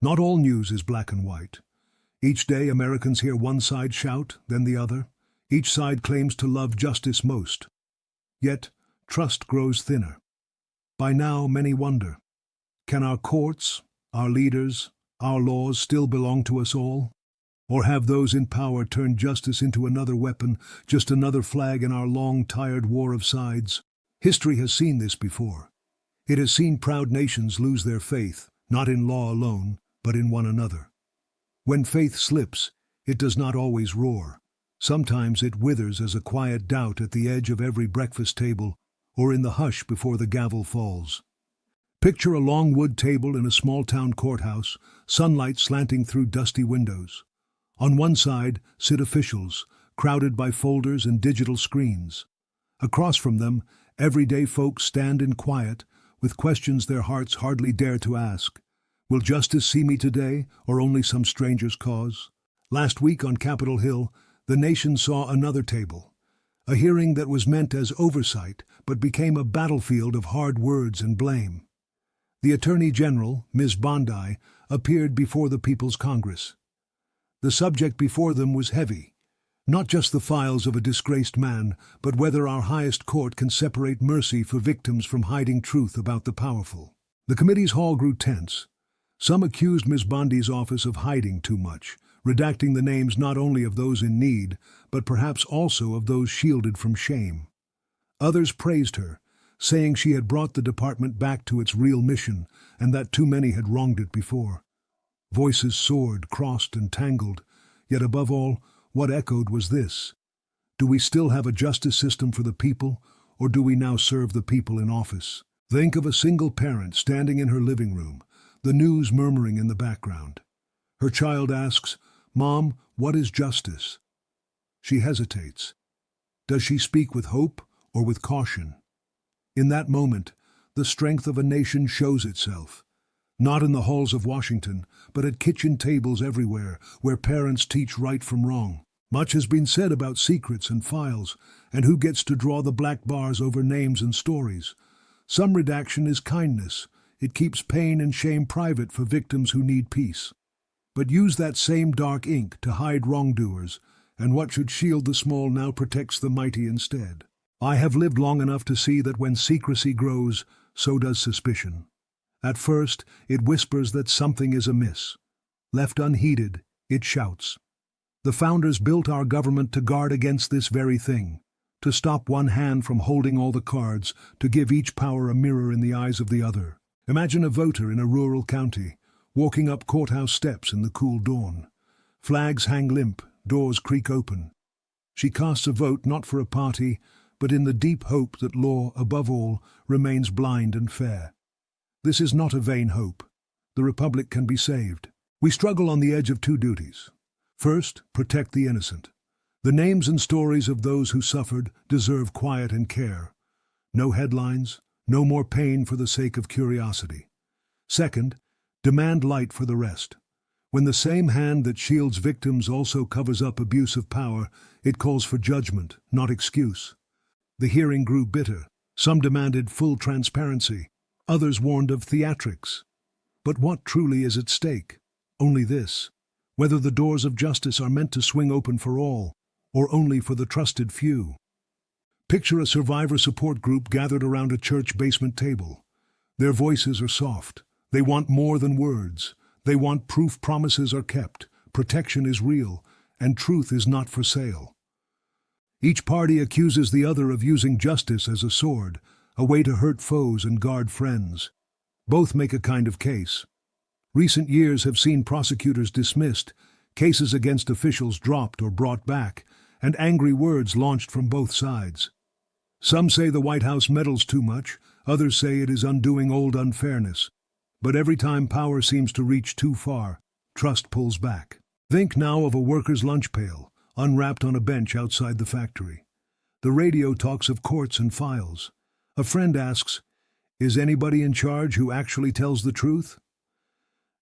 Not all news is black and white. Each day Americans hear one side shout, then the other. Each side claims to love justice most. Yet, trust grows thinner. By now, many wonder, can our courts, our leaders, our laws still belong to us all? Or have those in power turned justice into another weapon, just another flag in our long, tired war of sides? History has seen this before. It has seen proud nations lose their faith, not in law alone, but in one another. When faith slips, it does not always roar. Sometimes it withers as a quiet doubt at the edge of every breakfast table, or in the hush before the gavel falls. Picture a long wood table in a small-town courthouse, sunlight slanting through dusty windows. On one side sit officials, crowded by folders and digital screens. Across from them, everyday folks stand in quiet, with questions their hearts hardly dare to ask. Will justice see me today, or only some stranger's cause? Last week on Capitol Hill, the nation saw another table. A hearing that was meant as oversight, but became a battlefield of hard words and blame. The Attorney General, Ms. Bondi, appeared before the People's Congress. The subject before them was heavy. Not just the files of a disgraced man, but whether our highest court can separate mercy for victims from hiding truth about the powerful. The committee's hall grew tense. Some accused Ms. Bondi's office of hiding too much, redacting the names not only of those in need, but perhaps also of those shielded from shame. Others praised her, saying she had brought the department back to its real mission and that too many had wronged it before. Voices soared, crossed, and tangled, yet above all, what echoed was this: do we still have a justice system for the people, or do we now serve the people in office? Think of a single parent standing in her living room, the news murmuring in the background. Her child asks, "Mom, what is justice?" She hesitates. Does she speak with hope or with caution? In that moment, the strength of a nation shows itself. Not in the halls of Washington, but at kitchen tables everywhere, where parents teach right from wrong. Much has been said about secrets and files, and who gets to draw the black bars over names and stories. Some redaction is kindness. It keeps pain and shame private for victims who need peace. But use that same dark ink to hide wrongdoers, and what should shield the small now protects the mighty instead. I have lived long enough to see that when secrecy grows, so does suspicion. At first, it whispers that something is amiss. Left unheeded, it shouts. The founders built our government to guard against this very thing, to stop one hand from holding all the cards, to give each power a mirror in the eyes of the other. Imagine a voter in a rural county, walking up courthouse steps in the cool dawn. Flags hang limp, doors creak open. She casts a vote not for a party, but in the deep hope that law, above all, remains blind and fair. This is not a vain hope. The Republic can be saved. We struggle on the edge of two duties. First, protect the innocent. The names and stories of those who suffered deserve quiet and care. No headlines, no more pain for the sake of curiosity. Second, demand light for the rest. When the same hand that shields victims also covers up abuse of power, it calls for judgment, not excuse. The hearing grew bitter. Some demanded full transparency. Others warned of theatrics. But what truly is at stake? Only this: whether the doors of justice are meant to swing open for all, or only for the trusted few. Picture a survivor support group gathered around a church basement table. Their voices are soft. They want more than words. They want proof promises are kept, protection is real, and truth is not for sale. Each party accuses the other of using justice as a sword, a way to hurt foes and guard friends. Both make a kind of case. Recent years have seen prosecutors dismissed, cases against officials dropped or brought back, and angry words launched from both sides. Some say the White House meddles too much, others say it is undoing old unfairness. But every time power seems to reach too far, trust pulls back. Think now of a worker's lunch pail, unwrapped on a bench outside the factory. The radio talks of courts and files. A friend asks, "Is anybody in charge who actually tells the truth?"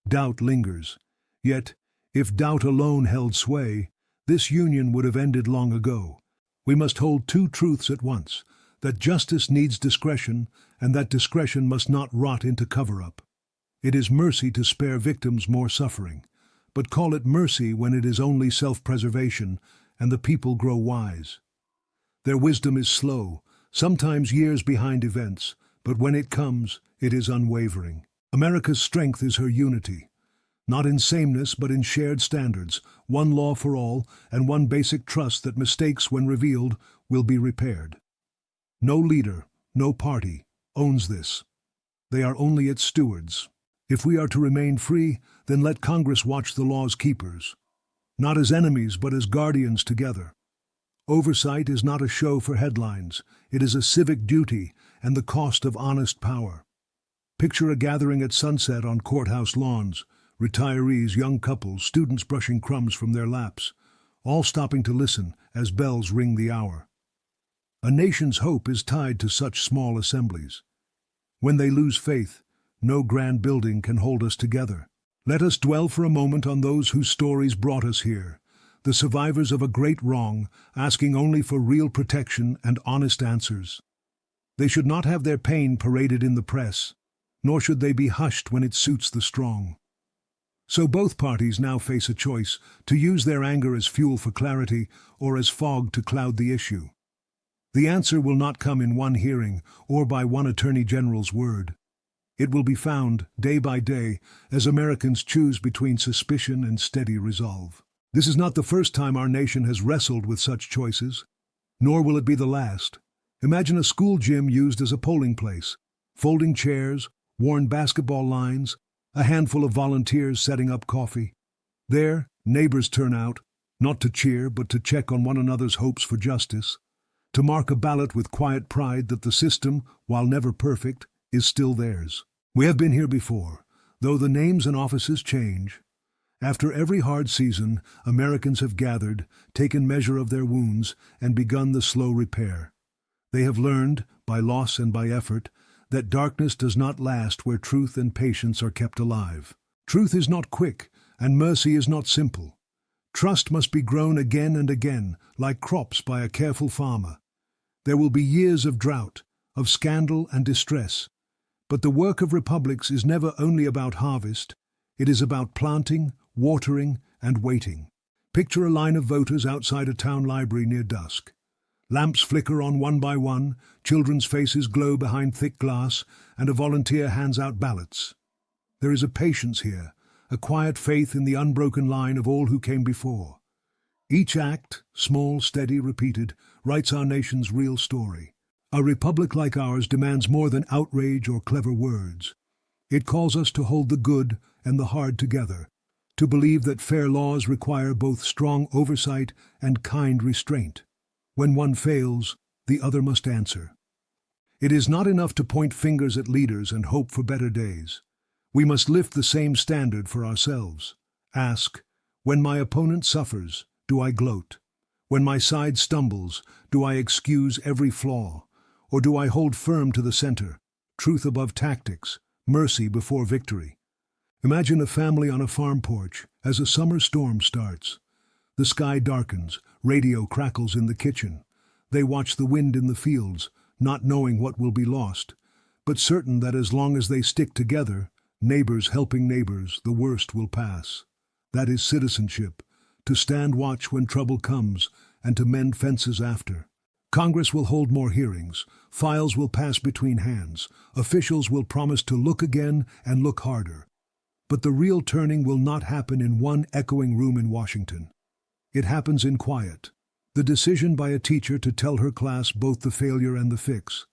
Doubt lingers. Yet, if doubt alone held sway, this union would have ended long ago. We must hold two truths at once: that justice needs discretion, and that discretion must not rot into cover-up. It is mercy to spare victims more suffering, but call it mercy when it is only self-preservation and the people grow wise. Their wisdom is slow, sometimes years behind events, but when it comes, it is unwavering. America's strength is her unity, not in sameness but in shared standards, one law for all, and one basic trust that mistakes, when revealed, will be repaired. No leader, no party, owns this. They are only its stewards. If we are to remain free, then let Congress watch the law's keepers, not as enemies but as guardians together. Oversight is not a show for headlines. It is a civic duty and the cost of honest power. Picture a gathering at sunset on courthouse lawns, retirees, young couples, students brushing crumbs from their laps, all stopping to listen as bells ring the hour. A nation's hope is tied to such small assemblies. When they lose faith, no grand building can hold us together. Let us dwell for a moment on those whose stories brought us here, the survivors of a great wrong, asking only for real protection and honest answers. They should not have their pain paraded in the press, nor should they be hushed when it suits the strong. So both parties now face a choice, to use their anger as fuel for clarity or as fog to cloud the issue. The answer will not come in one hearing or by one attorney general's word. It will be found, day by day, as Americans choose between suspicion and steady resolve. This is not the first time our nation has wrestled with such choices, nor will it be the last. Imagine a school gym used as a polling place, folding chairs, worn basketball lines, a handful of volunteers setting up coffee. There, neighbors turn out, not to cheer but to check on one another's hopes for justice, to mark a ballot with quiet pride that the system, while never perfect, is still theirs. We have been here before, though the names and offices change. After every hard season, Americans have gathered, taken measure of their wounds, and begun the slow repair. They have learned, by loss and by effort, that darkness does not last where truth and patience are kept alive. Truth is not quick, and mercy is not simple. Trust must be grown again and again, like crops by a careful farmer. There will be years of drought, of scandal and distress. But the work of republics is never only about harvest. It is about planting, watering, and waiting. Picture a line of voters outside a town library near dusk. Lamps flicker on one by one, children's faces glow behind thick glass, and a volunteer hands out ballots. There is a patience here, a quiet faith in the unbroken line of all who came before. Each act, small, steady, repeated, writes our nation's real story. A republic like ours demands more than outrage or clever words. It calls us to hold the good and the hard together, to believe that fair laws require both strong oversight and kind restraint. When one fails, the other must answer. It is not enough to point fingers at leaders and hope for better days. We must lift the same standard for ourselves. Ask, when my opponent suffers, do I gloat? When my side stumbles, do I excuse every flaw? Or do I hold firm to the center, truth above tactics, mercy before victory? Imagine a family on a farm porch as a summer storm starts. The sky darkens, radio crackles in the kitchen. They watch the wind in the fields, not knowing what will be lost, but certain that as long as they stick together, neighbors helping neighbors, the worst will pass. That is citizenship, to stand watch when trouble comes and to mend fences after. Congress will hold more hearings, files will pass between hands, officials will promise to look again and look harder. But the real turning will not happen in one echoing room in Washington. It happens in quiet. The decision by a teacher to tell her class both the failure and the fix.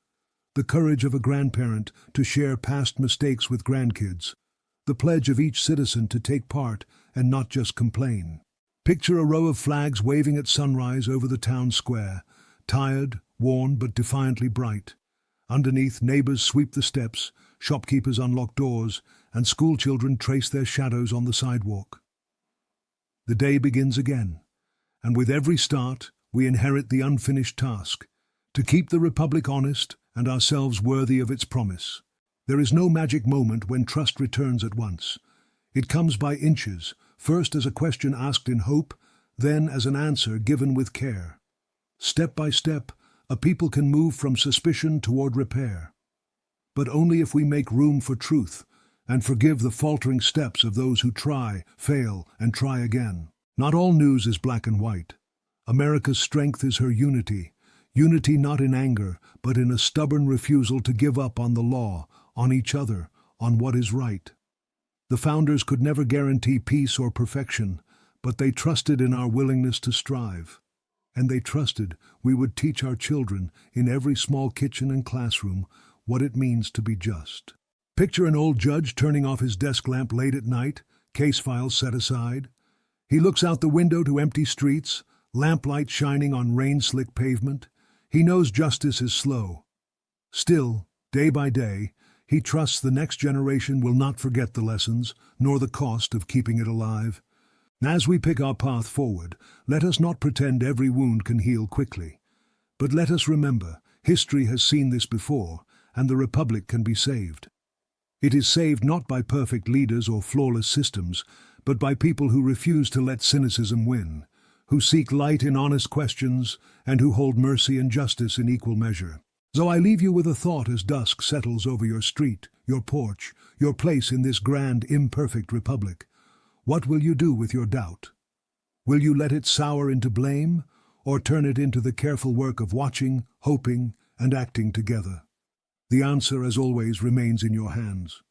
The courage of a grandparent to share past mistakes with grandkids. The pledge of each citizen to take part and not just complain. Picture a row of flags waving at sunrise over the town square, tired, worn, but defiantly bright. Underneath, neighbors sweep the steps, shopkeepers unlock doors, and schoolchildren trace their shadows on the sidewalk. The day begins again, and with every start, we inherit the unfinished task, to keep the Republic honest and ourselves worthy of its promise. There is no magic moment when trust returns at once. It comes by inches, first as a question asked in hope, then as an answer given with care. Step by step, a people can move from suspicion toward repair. But only if we make room for truth, and forgive the faltering steps of those who try, fail, and try again. Not all news is black and white. America's strength is her unity. Unity not in anger, but in a stubborn refusal to give up on the law, on each other, on what is right. The founders could never guarantee peace or perfection, but they trusted in our willingness to strive. And they trusted we would teach our children in every small kitchen and classroom what it means to be just. Picture an old judge turning off his desk lamp late at night, case files set aside. He looks out the window to empty streets, lamplight shining on rain-slick pavement. He knows justice is slow. Still, day by day, he trusts the next generation will not forget the lessons, nor the cost of keeping it alive. As we pick our path forward, let us not pretend every wound can heal quickly. But let us remember, history has seen this before, and the Republic can be saved. It is saved not by perfect leaders or flawless systems, but by people who refuse to let cynicism win, who seek light in honest questions, and who hold mercy and justice in equal measure. So I leave you with a thought as dusk settles over your street, your porch, your place in this grand, imperfect republic. What will you do with your doubt? Will you let it sour into blame, or turn it into the careful work of watching, hoping, and acting together? The answer, as always, remains in your hands.